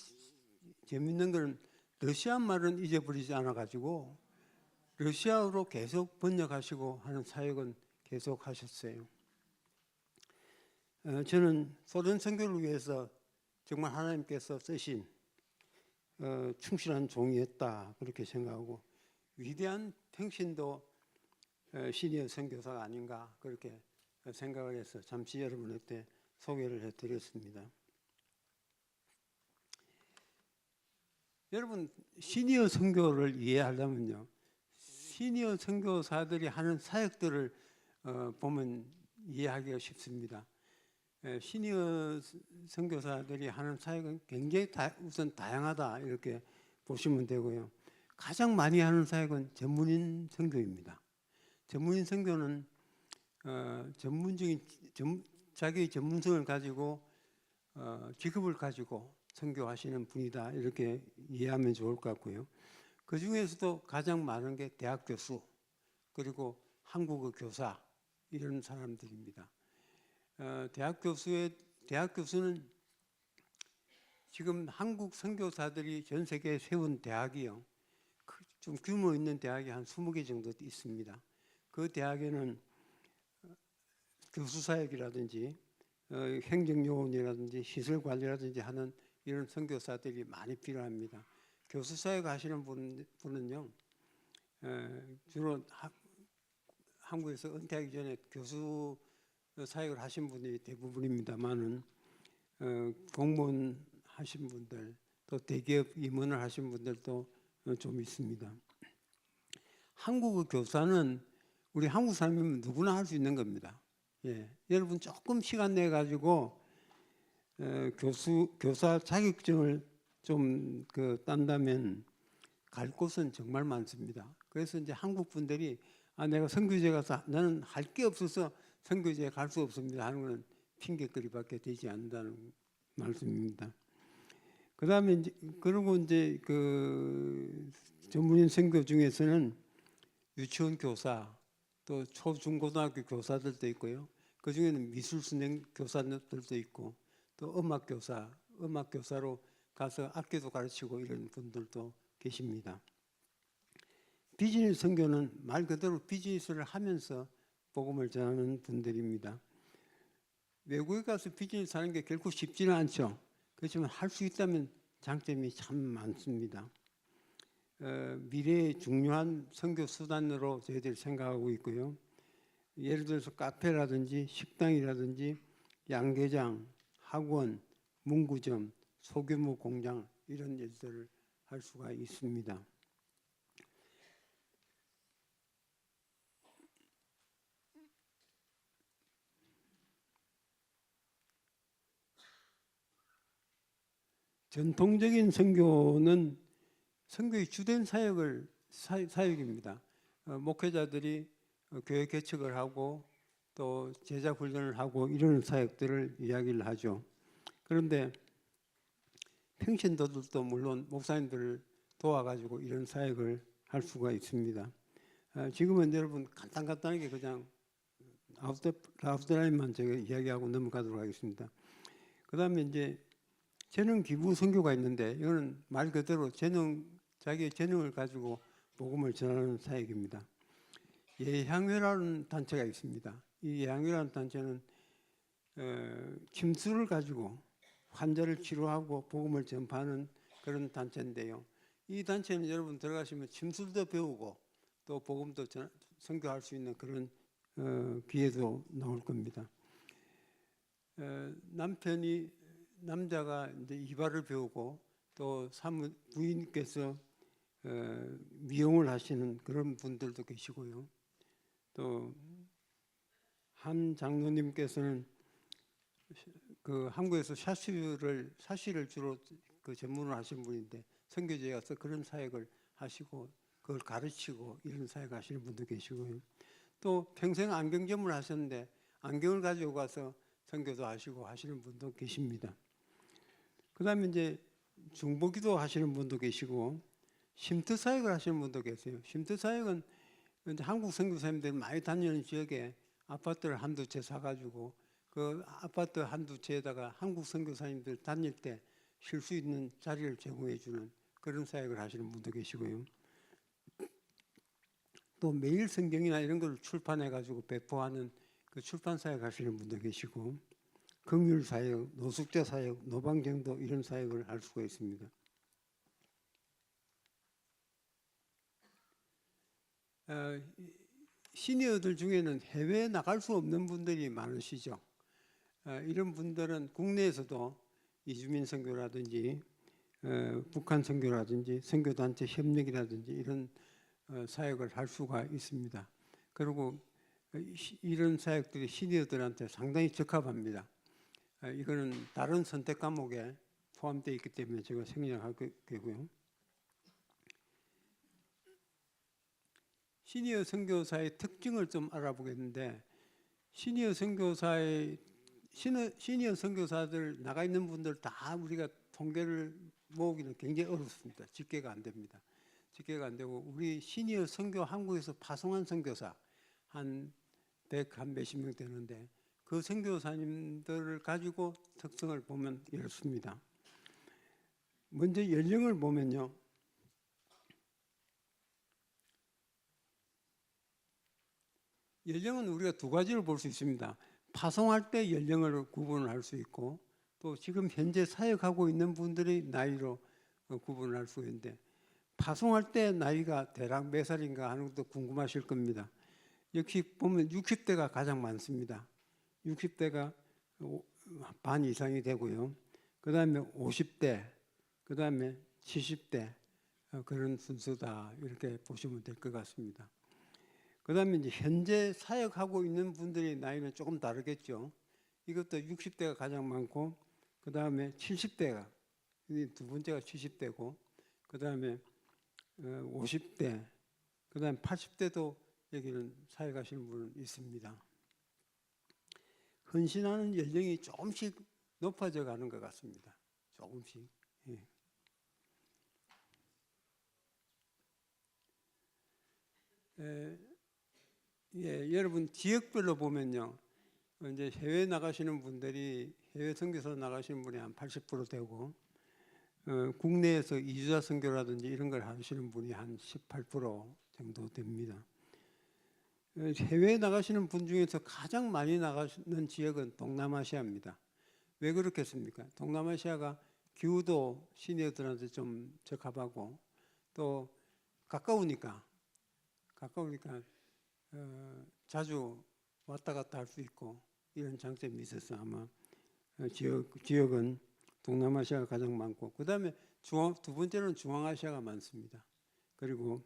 재밌는 건 러시아 말은 잊어버리지 않아 가지고 러시아어로 계속 번역하시고 하는 사역은 계속 하셨어요. 저는 소련 선교를 위해서 정말 하나님께서 쓰신 충실한 종이었다 그렇게 생각하고 위대한 평신도 시니어 선교사가 아닌가 그렇게 생각을 해서 잠시 여러분한테 소개를 해드렸습니다. 여러분 시니어 선교를 이해하려면요, 시니어 선교사들이 하는 사역들을 보면 이해하기가 쉽습니다. 시니어 선교사들이 하는 사역은 굉장히 우선 다양하다 이렇게 보시면 되고요. 가장 많이 하는 사역은 전문인 선교입니다. 전문인 선교는 전문적인 자기의 전문성을 가지고 직업을 가지고 선교하시는 분이다 이렇게 이해하면 좋을 것 같고요. 그 중에서도 가장 많은 게 대학 교수 그리고 한국어 교사 이런 사람들입니다. 대학 교수는 지금 한국 선교사들이 전 세계에 세운 대학이요, 좀 규모 있는 대학이 한 20개 정도 있습니다. 그 대학에는 교수 사역이라든지 행정요원이라든지 시설 관리라든지 하는 이런 선교사들이 많이 필요합니다. 교수 사역 하시는 분은요, 주로 한국에서 은퇴하기 전에 교수 사역을 하신 분이 대부분입니다만은 공무원 하신 분들 또 대기업 임원을 하신 분들도 좀 있습니다. 한국어 교사는 우리 한국 사람이면 누구나 할 수 있는 겁니다. 예, 여러분 조금 시간 내 가지고 교사 자격증을 좀 딴다면 갈 곳은 정말 많습니다. 그래서 이제 한국 분들이 내가 선교지에 가서 나는 할 게 없어서 선교지에 갈 수 없습니다 하는 것은 핑계거리밖에 되지 않는다는 말씀입니다. 그다음에 이제 그리고 이제 그 전문인 선교 중에서는 유치원 교사 또 초중고등학교 교사들도 있고요. 그 중에는 미술 선생 교사들도 있고 또 음악 교사로 가서 악기도 가르치고 이런 분들도 계십니다. 비즈니스 선교는 말 그대로 비즈니스를 하면서 복음을 전하는 분들입니다. 외국에 가서 비즈니스 하는 게 결코 쉽지는 않죠. 그렇지만 할 수 있다면 장점이 참 많습니다. 미래의 중요한 선교 수단으로 저희들이 생각하고 있고요. 예를 들어서 카페라든지 식당이라든지 양계장, 학원, 문구점, 소규모 공장 이런 일들을 할 수가 있습니다. 전통적인 선교는 선교의 주된 사역입니다. 목회자들이 교회 개척을 하고 또 제자 훈련을 하고 이런 사역들을 이야기를 하죠. 그런데 평신도들도 물론 목사님들을 도와가지고 이런 사역을 할 수가 있습니다. 지금은 여러분 간단하게 그냥 아웃라인만 제가 이야기하고 넘어가도록 하겠습니다. 그 다음에 이제 재능 기부 선교가 있는데 이거는 말 그대로 자기의 재능을 가지고 복음을 전하는 사역입니다. 예향회라는 단체가 있습니다. 이 예향회라는 단체는 침수를 가지고 환자를 치료하고 복음을 전파하는 그런 단체인데요. 이 단체는 여러분 들어가시면 침술도 배우고 또 복음도 선교할 수 있는 그런 기회도 나올 겁니다. 남자가 이제 이발을 배우고 또 부인께서 미용을 하시는 그런 분들도 계시고요. 또 한 장로님께서는 그 한국에서 샤시를 주로 전문을 하신 분인데 선교지에 가서 그런 사역을 하시고 그걸 가르치고 이런 사역 하시는 분도 계시고요. 또 평생 안경점을 하셨는데 안경을 가지고 가서 선교도 하시고 하시는 분도 계십니다. 그다음에 이제 중보기도 하시는 분도 계시고 쉼터 사역을 하시는 분도 계세요. 쉼터 사역은 한국 선교사님들이 많이 다니는 지역에 아파트를 한두 채 사가지고 그 아파트 한두 채에다가 한국 선교사님들 다닐 때 쉴 수 있는 자리를 제공해 주는 그런 사역을 하시는 분도 계시고요. 또 매일 성경이나 이런 걸 출판해 가지고 배포하는 그 출판 사역 하시는 분도 계시고, 긍휼 사역, 노숙자 사역, 노방정도 이런 사역을 할 수가 있습니다. 시니어들 중에는 해외에 나갈 수 없는 분들이 많으시죠. 이런 분들은 국내에서도 이주민 선교라든지 북한 선교라든지 선교단체 협력이라든지 이런 사역을 할 수가 있습니다. 그리고 이런 사역들이 시니어들한테 상당히 적합합니다. 이거는 다른 선택 과목에 포함되어 있기 때문에 제가 생략하게 되고요. 시니어 선교사의 특징을 좀 알아보겠는데, 시니어 선교사들 나가 있는 분들 다 우리가 통계를 모으기는 굉장히 어렵습니다. 집계가 안 됩니다. 집계가 안 되고, 우리 시니어 선교 한국에서 파송한 선교사 한 100, 한 몇십 명 되는데, 그 선교사님들을 가지고 특성을 보면 이렇습니다. 먼저 연령을 보면요, 연령은 우리가 두 가지를 볼 수 있습니다. 파송할 때 연령을 구분을 할 수 있고, 또 지금 현재 사역하고 있는 분들의 나이로 구분을 할 수 있는데, 파송할 때 나이가 대략 몇 살인가 하는 것도 궁금하실 겁니다. 역시 보면 60대가 가장 많습니다. 60대가 반 이상이 되고요. 그 다음에 50대, 그 다음에 70대, 그런 순서다 이렇게 보시면 될 것 같습니다. 그 다음에 이제 현재 사역하고 있는 분들의 나이는 조금 다르겠죠. 이것도 60대가 가장 많고, 그 다음에 70대가, 두 번째가 70대고, 그 다음에 50대, 그 다음에 80대도 여기는 사역하시는 분은 있습니다. 헌신하는 연령이 조금씩 높아져 가는 것 같습니다. 조금씩. 여러분 지역별로 보면요, 이제 해외 나가시는 분들이, 해외 선교사 나가시는 분이 한 80% 되고, 국내에서 이주자 선교라든지 이런 걸 하시는 분이 한 18% 정도 됩니다. 해외에 나가시는 분 중에서 가장 많이 나가는 지역은 동남아시아입니다. 왜 그렇겠습니까? 동남아시아가 기후도 시니어들한테 좀 적합하고, 또 가까우니까 자주 왔다 갔다 할 수 있고, 이런 장점이 있어서 아마 지역은 동남아시아가 가장 많고, 그 다음에 두 번째는 중앙아시아가 많습니다. 그리고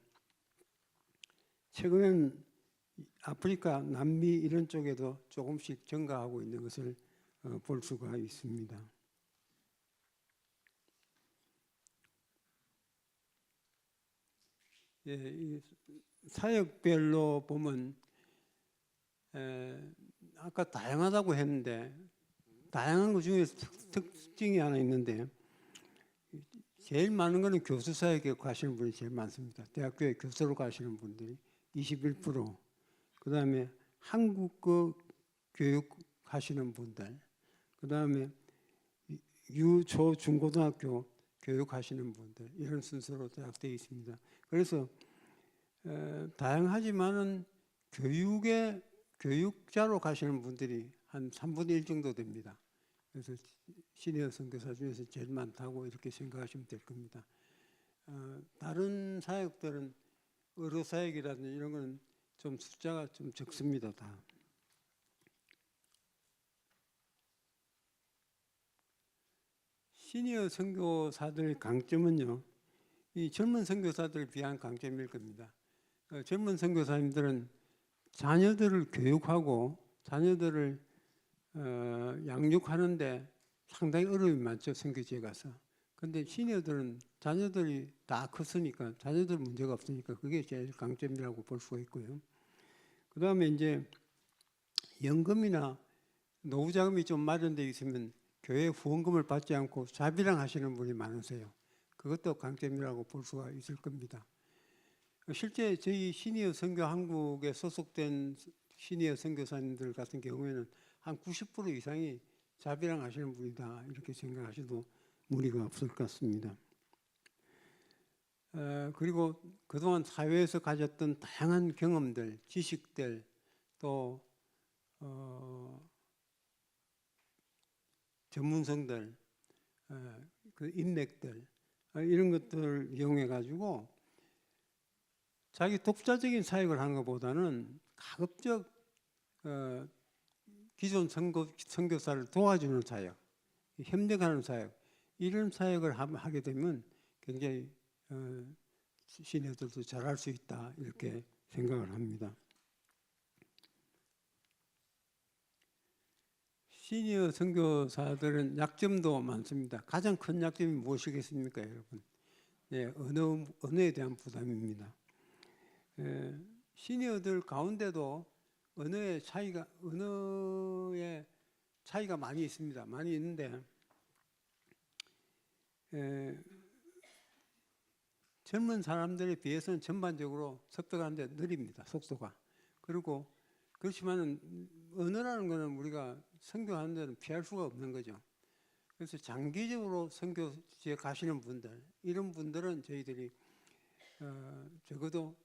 최근엔 아프리카, 남미 이런 쪽에도 조금씩 증가하고 있는 것을 볼 수가 있습니다. 이 사역별로 보면 아까 다양하다고 했는데, 다양한 것 중에 특징이 하나 있는데, 제일 많은 거는 교수 사역에 가시는 분이 제일 많습니다. 대학교에 교수로 가시는 분들이 21%, 그 다음에 한국어 교육 하시는 분들, 그 다음에 초, 중고등학교 교육하시는 분들, 이런 순서로 되어 있습니다. 그래서 다양하지만은 교육자로 가시는 분들이 한 3분의 1 정도 됩니다. 그래서 시니어 선교사 중에서 제일 많다고 이렇게 생각하시면 될 겁니다. 다른 사역들은 의료 사역이라든지 이런 거는 좀 숫자가 좀 적습니다. 다. 시니어 선교사들의 강점은요, 이 젊은 선교사들을 비한 강점일 겁니다. 젊은 선교사님들은 자녀들을 교육하고 자녀들을 양육하는데 상당히 어려움이 많죠, 선교지에 가서. 근데 시니어들은 자녀들이 다 컸으니까, 자녀들 문제가 없으니까 그게 제일 강점이라고 볼 수가 있고요. 그 다음에 이제 연금이나 노후자금이 좀 마련되어 있으면 교회 후원금을 받지 않고 자비랑 하시는 분이 많으세요. 그것도 강점이라고 볼 수가 있을 겁니다. 실제 저희 시니어 선교 한국에 소속된 시니어 선교사님들 같은 경우에는 한 90% 이상이 자비랑 하시는 분이다 이렇게 생각하셔도 무리가 없을 것 같습니다. 그리고 그동안 사회에서 가졌던 다양한 경험들, 지식들, 또 전문성들, 그 인맥들 이런 것들을 이용해 가지고 자기 독자적인 사역을 하는 것보다는 가급적 기존 선교사를 도와주는 사역, 협력하는 사역 이런 사역을 하게 되면 굉장히 시니어들도 잘할 수 있다 이렇게 생각을 합니다. 시니어 선교사들은 약점도 많습니다. 가장 큰 약점이 무엇이겠습니까, 여러분? 네, 언어에 대한 부담입니다. 시니어들 가운데도 언어의 차이가 많이 있습니다. 많이 있는데 젊은 사람들에 비해서는 전반적으로 습득하는데 느립니다. 속도가. 그리고 그렇지만 언어라는 것은 우리가 선교하는 데는 피할 수가 없는 거죠. 그래서 장기적으로 선교지에 가시는 분들, 이런 분들은 저희들이 적어도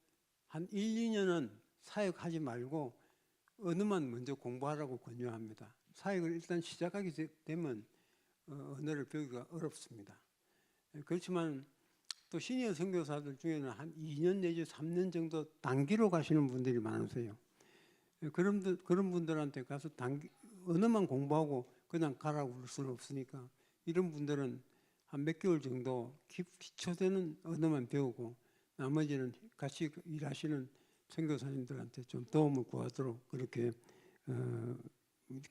한 1, 2년은 사역하지 말고 언어만 먼저 공부하라고 권유합니다. 사역을 일단 시작하게 되면 언어를 배우기가 어렵습니다. 그렇지만 또 시니어 선교사들 중에는 한 2년 내지 3년 정도 단기로 가시는 분들이 많으세요. 그런 분들한테 가서 언어만 공부하고 그냥 가라고 할 수는 없으니까 이런 분들은 한 몇 개월 정도 기초되는 언어만 배우고 나머지는 같이 일하시는 선교사님들한테 좀 도움을 구하도록 그렇게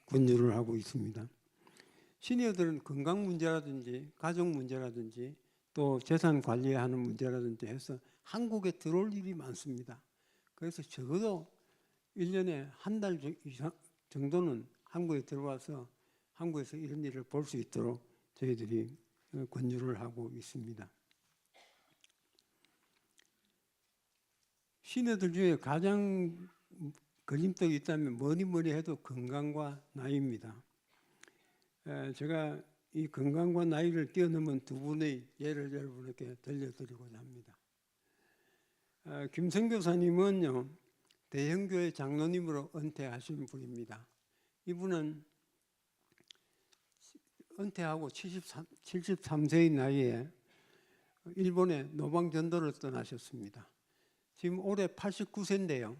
권유를 하고 있습니다. 시니어들은 건강 문제라든지 가족 문제라든지 또 재산 관리하는 문제라든지 해서 한국에 들어올 일이 많습니다. 그래서 적어도 1년에 한 달 이상 정도는 한국에 들어와서 한국에서 이런 일을 볼 수 있도록 저희들이 권유를 하고 있습니다. 시니어들 중에 가장 걸림돌이 있다면 뭐니 해도 건강과 나이입니다. 제가 이 건강과 나이를 뛰어넘은 두 분의 예를 여러분에게 들려드리고자 합니다. 김 선교사님은요, 대형교회 장로님으로 은퇴하신 분입니다. 이분은 은퇴하고 73세의 나이에 일본의 노방전도를 떠나셨습니다. 지금 올해 89세인데요.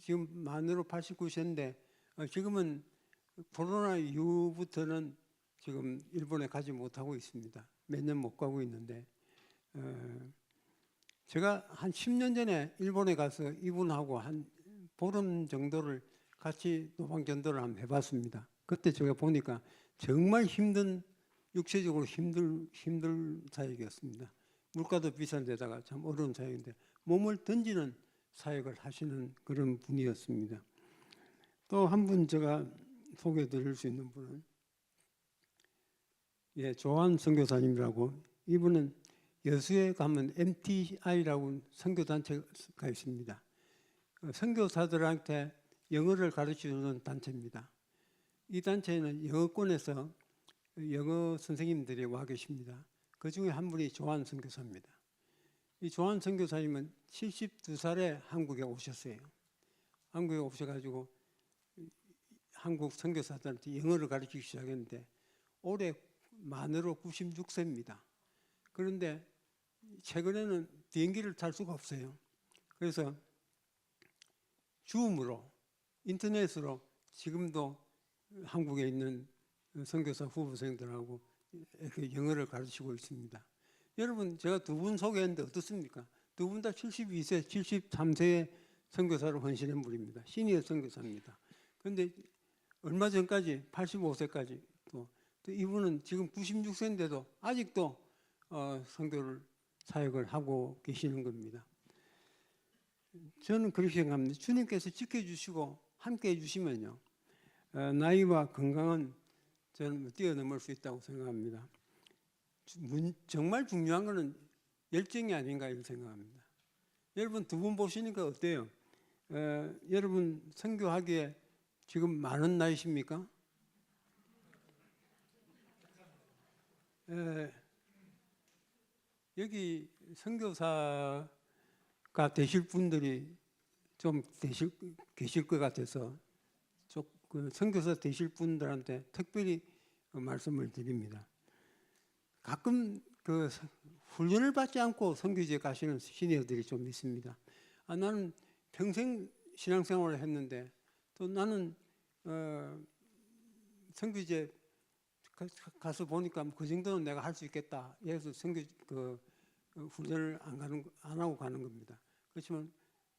지금 만으로 89세인데 지금은 코로나 이후부터는 지금 일본에 가지 못하고 있습니다. 몇 년 못 가고 있는데 제가 한 10년 전에 일본에 가서 이분하고 한 보름 정도를 같이 노방전도를 한번 해봤습니다. 그때 제가 보니까 정말 육체적으로 힘들 사역이었습니다. 물가도 비싼 데다가 참 어려운 사역인데 몸을 던지는 사역을 하시는 그런 분이었습니다. 또 한 분 제가 소개해 드릴 수 있는 분은 조한 선교사님이라고, 이분은 여수에 가면 MTI라고 선교단체가 있습니다. 선교사들한테 영어를 가르치는 단체입니다. 이 단체에는 영어권에서 영어 선생님들이 와 계십니다. 그 중에 한 분이 조한 선교사입니다. 이 조한 선교사님은 72살에 한국에 오셨어요. 한국에 오셔가지고 한국 선교사들한테 영어를 가르치기 시작했는데 올해 만으로 96세입니다. 그런데 최근에는 비행기를 탈 수가 없어요. 그래서 줌으로 인터넷으로 지금도 한국에 있는 선교사 후보생들하고 영어를 가르치고 있습니다. 여러분, 제가 두 분 소개했는데 어떻습니까? 두 분 다 72세, 73세의 선교사로 헌신한 분입니다. 시니어 선교사입니다. 그런데 얼마 전까지 85세까지 또 이분은 지금 96세인데도 아직도 선교를 사역을 하고 계시는 겁니다. 저는 그렇게 생각합니다. 주님께서 지켜주시고 함께 해주시면요, 나이와 건강은 저는 뛰어넘을 수 있다고 생각합니다. 정말 중요한 것은 열정이 아닌가 이렇게 생각합니다. 여러분 두 분 보시니까 어때요? 여러분 선교하기에 지금 많은 나이십니까? 여기 선교사가 되실 분들이 좀 계실 것 같아서 그 선교사 되실 분들한테 특별히 말씀을 드립니다. 가끔 그 훈련을 받지 않고 선교지에 가시는 시니어들이 좀 있습니다. 나는 평생 신앙생활을 했는데 또 나는 선교지에 가서 보니까 그 정도는 내가 할 수 있겠다. 그래서 훈련을 안 하고 가는 겁니다. 그렇지만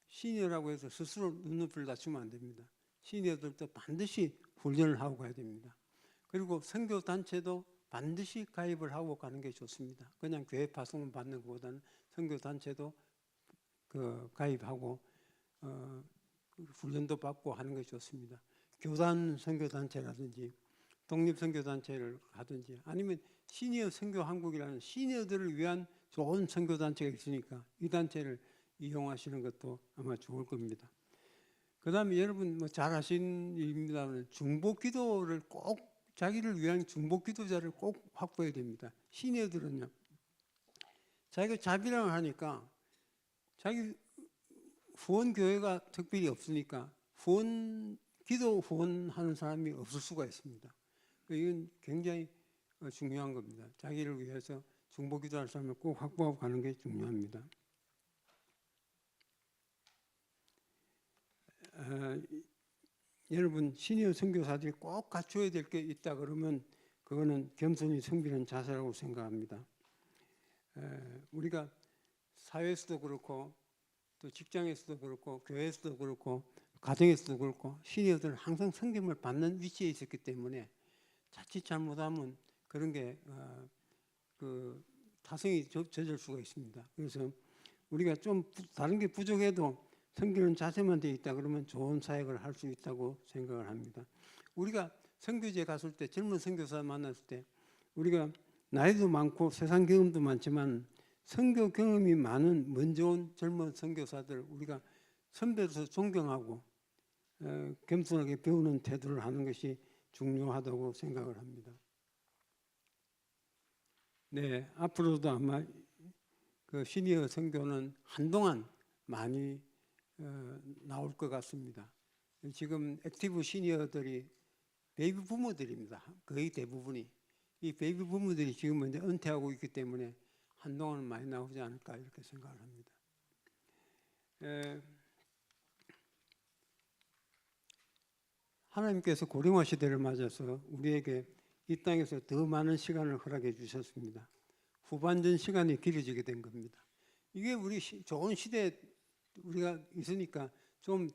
시니어라고 해서 스스로 눈높이를 낮추면 안 됩니다. 시니어들도 반드시 훈련을 하고 가야 됩니다. 그리고 선교 단체도 반드시 가입을 하고 가는 게 좋습니다. 그냥 교회 파송을 받는 것보다는 선교 단체도 가입하고 훈련도 받고 하는 것이 좋습니다. 교단 선교 단체라든지 독립 선교 단체를 하든지 아니면 시니어 선교 한국이라는 시니어들을 위한 좋은 선교 단체가 있으니까 이 단체를 이용하시는 것도 아마 좋을 겁니다. 그다음에 여러분 뭐 잘 아시는 일입니다만 중보 기도를 꼭 자기를 위한 중보 기도자를 꼭 확보해야 됩니다. 시니어들은요, 자기가 자비랑을 하니까 자기 후원 교회가 특별히 없으니까 기도 후원하는 사람이 없을 수가 있습니다. 이건 굉장히 중요한 겁니다. 자기를 위해서 중보 기도할 사람을 꼭 확보하고 가는 게 중요합니다. 여러분 시니어 선교사들이 꼭 갖춰야 될 게 있다 그러면 그거는 겸손히 섬기는 자세라고 생각합니다. 우리가 사회에서도 그렇고 또 직장에서도 그렇고 교회에서도 그렇고 가정에서도 그렇고 시니어들은 항상 섬김을 받는 위치에 있었기 때문에 자칫 잘못하면 그런 게 타성이 젖을 수가 있습니다. 그래서 우리가 좀 다른 게 부족해도 섬기는 자세만 돼 있다 그러면 좋은 사역을 할 수 있다고 생각을 합니다. 우리가 선교지에 갔을 때 젊은 선교사 만났을 때 우리가 나이도 많고 세상 경험도 많지만 선교 경험이 많은 먼저 온 젊은 선교사들 우리가 선배로서 존경하고 겸손하게 배우는 태도를 하는 것이 중요하다고 생각을 합니다. 네, 앞으로도 아마 그 시니어 선교는 한동안 많이 나올 것 같습니다. 지금 액티브 시니어들이 베이비 부모들입니다. 거의 대부분이 이 베이비 부모들이 지금 이제 은퇴하고 있기 때문에 한동안은 많이 나오지 않을까 이렇게 생각을 합니다. 하나님께서 고령화 시대를 맞아서 우리에게 이 땅에서 더 많은 시간을 허락해 주셨습니다. 후반전 시간이 길어지게 된 겁니다. 이게 우리 좋은 시대에 우리가 있으니까 좀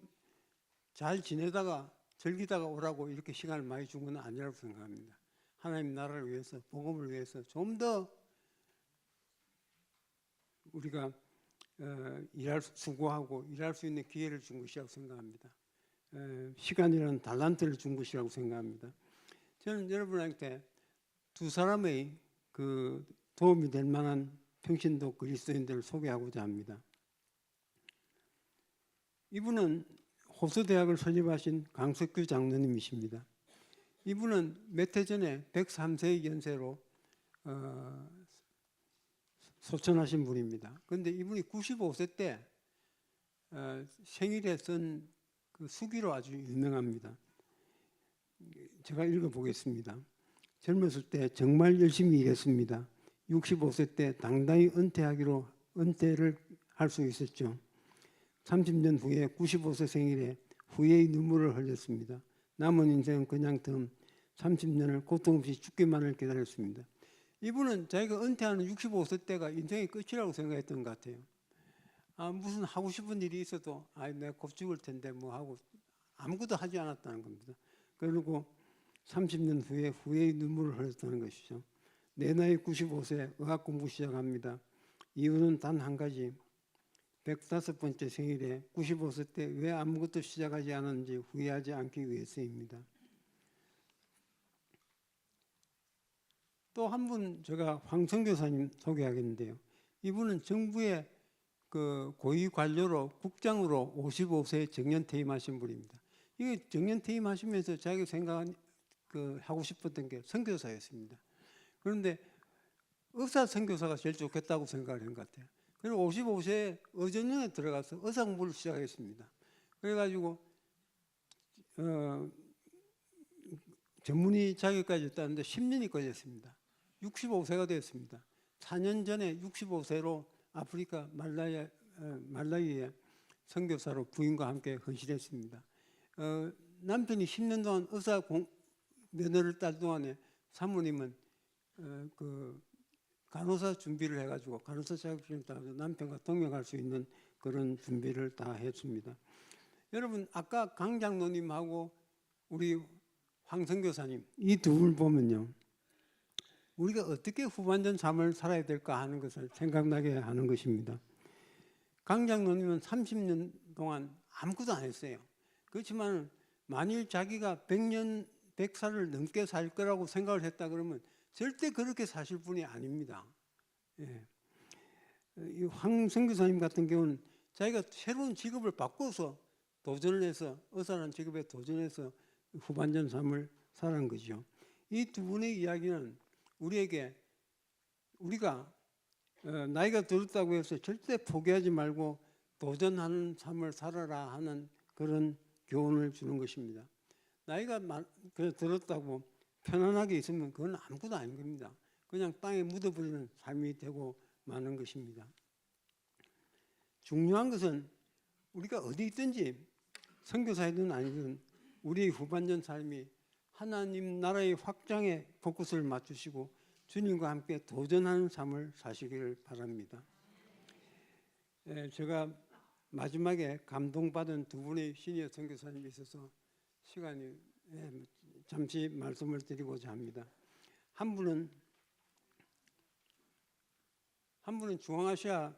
잘 지내다가 즐기다가 오라고 이렇게 시간을 많이 준 건 아니라고 생각합니다. 하나님 나라를 위해서 복음을 위해서 좀 더 우리가 수고하고 일할 수 있는 기회를 준 것이라고 생각합니다. 시간이라는 달란트를 준 것이라고 생각합니다. 저는 여러분한테 두 사람의 그 도움이 될 만한 평신도 그리스도인들을 소개하고자 합니다. 이분은 호서대학을 설립하신 강석규 장로님이십니다. 이분은 몇 해 전에 103세의 연세로 소천하신 분입니다. 그런데 이분이 95세 때 생일에 쓴 그 수기로 아주 유명합니다. 제가 읽어보겠습니다. 젊었을 때 정말 열심히 일했습니다. 65세 때 당당히 은퇴를 할 수 있었죠. 30년 후에 95세 생일에 후회의 눈물을 흘렸습니다. 남은 인생은 그냥 덤 30년을 고통 없이 죽기만을 기다렸습니다. 이분은 자기가 은퇴하는 65세 때가 인생의 끝이라고 생각했던 것 같아요. 무슨 하고 싶은 일이 있어도 내가 곧 죽을 텐데 뭐 하고 아무것도 하지 않았다는 겁니다. 그리고 30년 후에 후회의 눈물을 흘렸다는 것이죠. 내 나이 95세 의학 공부 시작합니다. 이유는 단 한 가지. 105번째 생일에 95세 때 왜 아무것도 시작하지 않았는지 후회하지 않기 위해서입니다. 또 한 분 제가 황성교사님 소개하겠는데요. 이분은 정부의 그 고위 관료로 국장으로 55세에 정년 퇴임하신 분입니다. 이게 정년 퇴임하시면서 자기가 생각한 하고 싶었던 게 선교사였습니다. 그런데 의사 선교사가 제일 좋겠다고 생각을 한 것 같아요. 그리고 55세에 의전형에 들어가서 의사 공부를 시작했습니다. 그래가지고 전문의 자격까지 땄는데 10년이 걸렸습니다. 65세가 되었습니다. 4년 전에 65세로 아프리카 말라위에 선교사로 부인과 함께 헌신했습니다. 남편이 10년 동안 의사 면허를 딸 동안에 사모님은 간호사 준비를 해가지고 간호사 자격증을 따서 남편과 동행할 수 있는 그런 준비를 다 했습니다. 여러분 아까 강 장로님하고 우리 황 선교사님 이 두 분 보면요, 우리가 어떻게 후반전 삶을 살아야 될까 하는 것을 생각나게 하는 것입니다. 강 장로님은 30년 동안 아무것도 안 했어요. 그렇지만 만일 자기가 100살을 넘게 살 거라고 생각을 했다 그러면 절대 그렇게 사실 분이 아닙니다. 예. 이 황 선교사님 같은 경우는 자기가 새로운 직업을 바꿔서 도전을 해서 의사라는 직업에 도전해서 후반전 삶을 살아간 거죠. 이 두 분의 이야기는 우리가 나이가 들었다고 해서 절대 포기하지 말고 도전하는 삶을 살아라 하는 그런 교훈을 주는 것입니다. 나이가 들었다고 편안하게 있으면 그건 아무것도 아닌 겁니다. 그냥 땅에 묻어버리는 삶이 되고 마는 것입니다. 중요한 것은 우리가 어디 있든지 선교사이든 아니든 우리의 후반전 삶이 하나님 나라의 확장에 포커스를 맞추시고 주님과 함께 도전하는 삶을 사시기를 바랍니다. 제가 마지막에 감동받은 두 분의 시니어 선교사님이 있어서 시간이 잠시 말씀을 드리고자 합니다. 한 분은 중앙아시아에서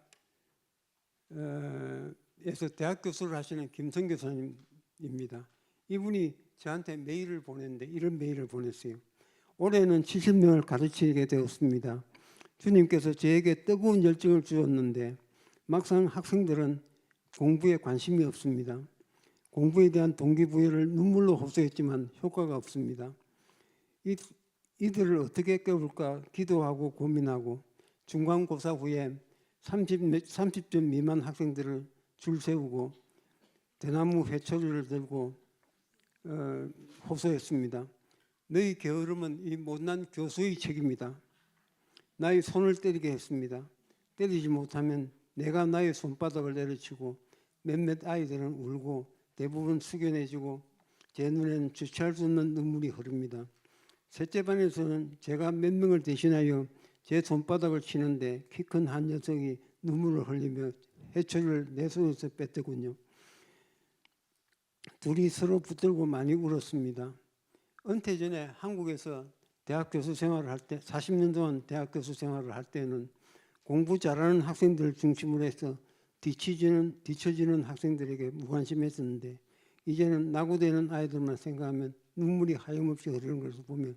대학 교수를 하시는 김성 교사님입니다. 이분이 저한테 메일을 보냈는데 이런 메일을 보냈어요. 올해는 70명을 가르치게 되었습니다. 주님께서 저에게 뜨거운 열정을 주었는데 막상 학생들은 공부에 관심이 없습니다. 공부에 대한 동기부여를 눈물로 호소했지만 효과가 없습니다. 이들을 어떻게 깨울까 기도하고 고민하고 중간고사 후에 30점 미만 학생들을 줄 세우고 대나무 회초리를 들고 호소했습니다. 너희 게으름은 이 못난 교수의 책임이다. 나의 손을 때리게 했습니다. 때리지 못하면 내가 나의 손바닥을 내려치고 몇몇 아이들은 울고 대부분 숙연해지고 제 눈에는 주체할 수 없는 눈물이 흐릅니다. 셋째 반에서는 제가 몇 명을 대신하여 제 손바닥을 치는데 키 큰 한 녀석이 눈물을 흘리며 회초리를 내 손에서 뺐더군요. 둘이 서로 붙들고 많이 울었습니다. 은퇴 전에 한국에서 대학 교수 생활을 할 때 40년 동안 대학 교수 생활을 할 때는 공부 잘하는 학생들을 중심으로 해서 뒤처지는 학생들에게 무관심했었는데 이제는 낙오되는 아이들만 생각하면 눈물이 하염없이 흐르는 것을 보면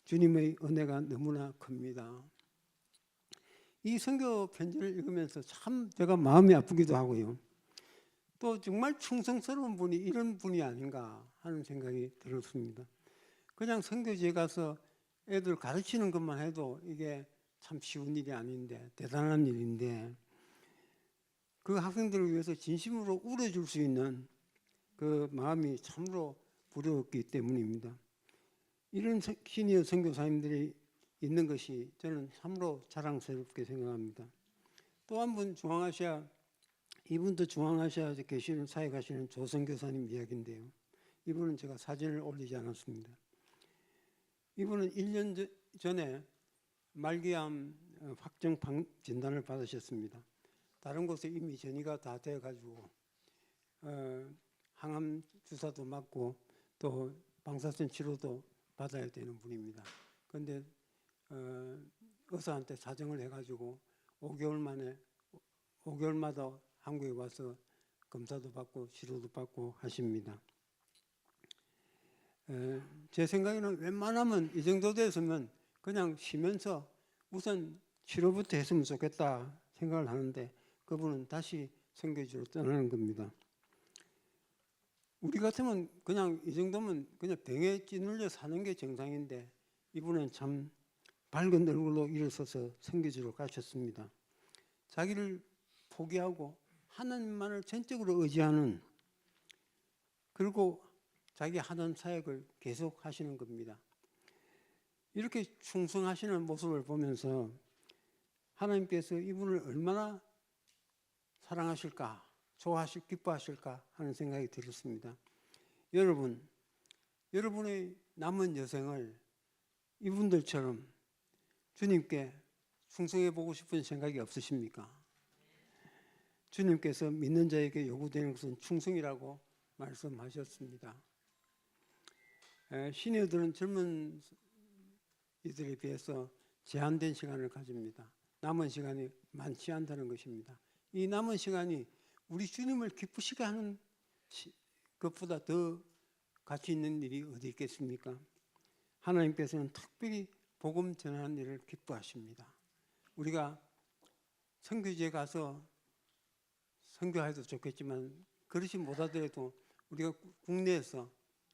주님의 은혜가 너무나 큽니다. 이 선교 편지를 읽으면서 참 제가 마음이 아프기도 하고요. 또 정말 충성스러운 분이 이런 분이 아닌가 하는 생각이 들었습니다. 그냥 선교지에 가서 애들 가르치는 것만 해도 이게 참 쉬운 일이 아닌데 대단한 일인데 그 학생들을 위해서 진심으로 울어줄 수 있는 그 마음이 참으로 부러웠기 때문입니다. 이런 시니어 선교사님들이 있는 것이 저는 참으로 자랑스럽게 생각합니다. 또 한 분 이분도 중앙아시아에 계시는 사역하시는 조선교사님 이야기인데요. 이분은 제가 사진을 올리지 않았습니다. 이분은 1년 전에 말기암 확정 진단을 받으셨습니다. 다른 곳에 이미 전이가 다 되어가지고 항암 주사도 맞고 또 방사선 치료도 받아야 되는 분입니다. 그런데 의사한테 사정을 해가지고 5개월마다 한국에 와서 검사도 받고 치료도 받고 하십니다. 제 생각에는 웬만하면 이 정도 됐으면 그냥 쉬면서 우선 치료부터 했으면 좋겠다 생각을 하는데 그분은 다시 선교지로 떠나는 겁니다. 우리 같으면 그냥 이 정도면 그냥 병에 찌눌려 사는 게 정상인데 이분은 참 밝은 얼굴로 일어서서 선교지로 가셨습니다. 자기를 포기하고 하나님만을 전적으로 의지하는, 그리고 자기 하던 사역을 계속 하시는 겁니다. 이렇게 충성하시는 모습을 보면서 하나님께서 이분을 얼마나 사랑하실까, 기뻐하실까 하는 생각이 들었습니다. 여러분, 여러분의 남은 여생을 이분들처럼 주님께 충성해 보고 싶은 생각이 없으십니까? 주님께서 믿는 자에게 요구되는 것은 충성이라고 말씀하셨습니다. 시니어들은 젊은 이들에 비해서 제한된 시간을 가집니다. 남은 시간이 많지 않다는 것입니다. 이 남은 시간이 우리 주님을 기쁘시게 하는 것보다 더 가치 있는 일이 어디 있겠습니까? 하나님께서는 특별히 복음 전하는 일을 기뻐하십니다. 우리가 선교지에 가서 선교해도 좋겠지만 그렇지 못하더라도 우리가 국내에서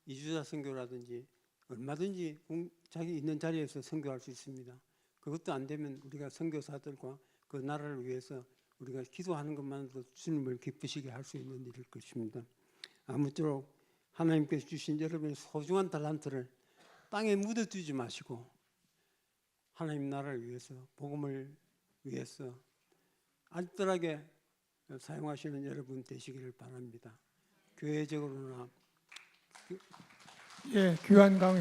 이주자 선교라든지 얼마든지 자기 있는 자리에서 선교할 수 있습니다. 그것도 안 되면 우리가 선교사들과 그 나라를 위해서 우리가 기도하는 것만으로도 주님을 기쁘시게 할 수 있는 일일 것입니다. 아무쪼록 하나님께서 주신 여러분의 소중한 달란트를 땅에 묻어두지 마시고 하나님 나라를 위해서, 복음을 위해서 알뜰하게 사용하시는 여러분 되시기를 바랍니다. 교회적으로나 예, 귀한 강해